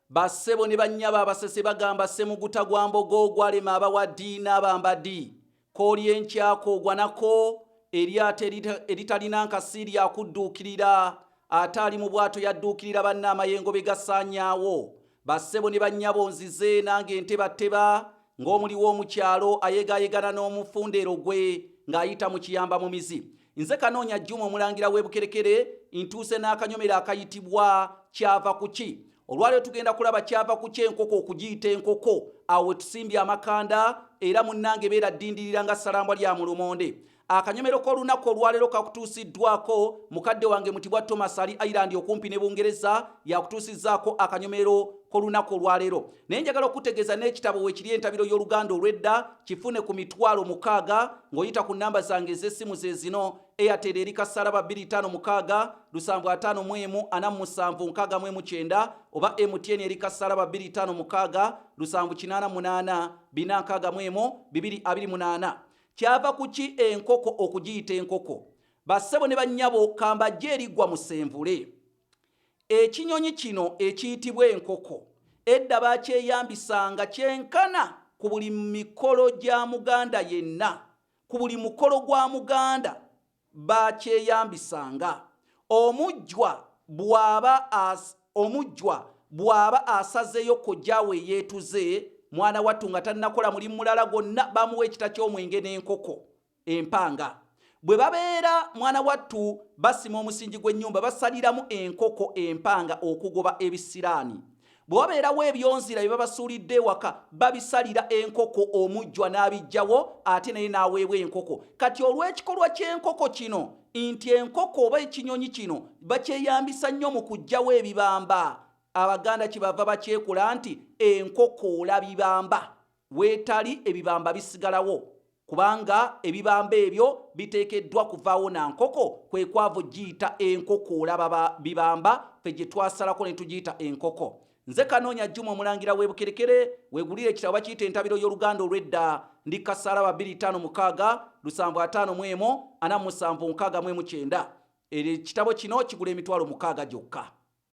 Bassebo ne bannyaba abasese bagamba Ssemuguta gwa Mbogo gwalema abawaddi n'abambaddi. Kooli enkyako gwanako eryato eritalina nkasi lyakudduukirira. Ate ali mu bwato yadduukirira banna amayengo be gasaanyaawo. Bassebo ne bannyabo nzize nange ntebateba ng'omuliwo omukyalo ayegaayegana n'omufundeero gwe ng'ayita mu kiyamba mu mizi. Nze Kanoonya Juma omulangira w'Ebukerekere ntuuse n'akanyomero akayitibwa kyava kuki. Olwaleero tugenda kulaba kyava kuki enkoko okugiyita enkoko. Awo tusimbye amakanda era munnange beera ddindirira nga ssalambwa lya mu lumonde. Akanyomero k'olunaku olwaleero kakutuusiddwako mukadde wange Mutibwa Thomas ali Ireland okumpi ne Bungereza yakutuusizzaako akanyomero k'olunaku olwaleero. Naye njagala okutegeeza n'ekitabo weekiri entabiro y'Oluganda olw'edda kifune ku 60,000 ng'oyita ku nnamba zange ez'essimu ze zino: Airtel eri kasaraba 256 751 4769 oba MTN eri kasaraba 256 788 461 228. Kyava kuki enkoko okugiyita enkoko. Bassebo ne bannyabo kambajje eriggwa mu Ssenvule. Ekinyonyi kino ekiyitibwa enkoko edda bakyeyambisanga kyenkana ku buli mikolo gya Muganda yenna. Ku buli mukolo gwa Muganda bakyeyambisanga. Omujjwa bw'aba asazeeyo kojjaawe yeetuze mwana wattu nga tannakola mulimu mulala gwonna bamuwa ekita ky'omwenge n'enkoko empanga. Bwe babeera mwana wattu basima omusingi gw'ennyumba basaliramu enkoko empanga okugoba ebisiraani. Bwe wabeerawo ebyonzira bye babasuulidde ewaka babisalira enkoko omujjwa n'abijjawo ate naye n'aweebwa enkoko. Kati olw'ekikolwa ky'enkoko kino nti enkoko oba ekinyonyi kino bakyeyambisa nnyo mu kuggyawo ebibamba. Abaganda kibava bakyekula nti enkokoola bibamba. Weetali ebibamba bisigalawo kubanga ebibamba ebyo biteekeddwa kuvaawo na nkoko kwe kwava giyita enkokoola bibamba ffe gye twasalako ne tugiyita enkoko. Nze Kanoonya Juma omulangira w'Ebukerekere weegulire ekitabo bakiyita entabiro y'Oluganda olw'edda ndi kasaraba 256 751 4769. Ekitabo kino kigula emitwalo 6 gyokka.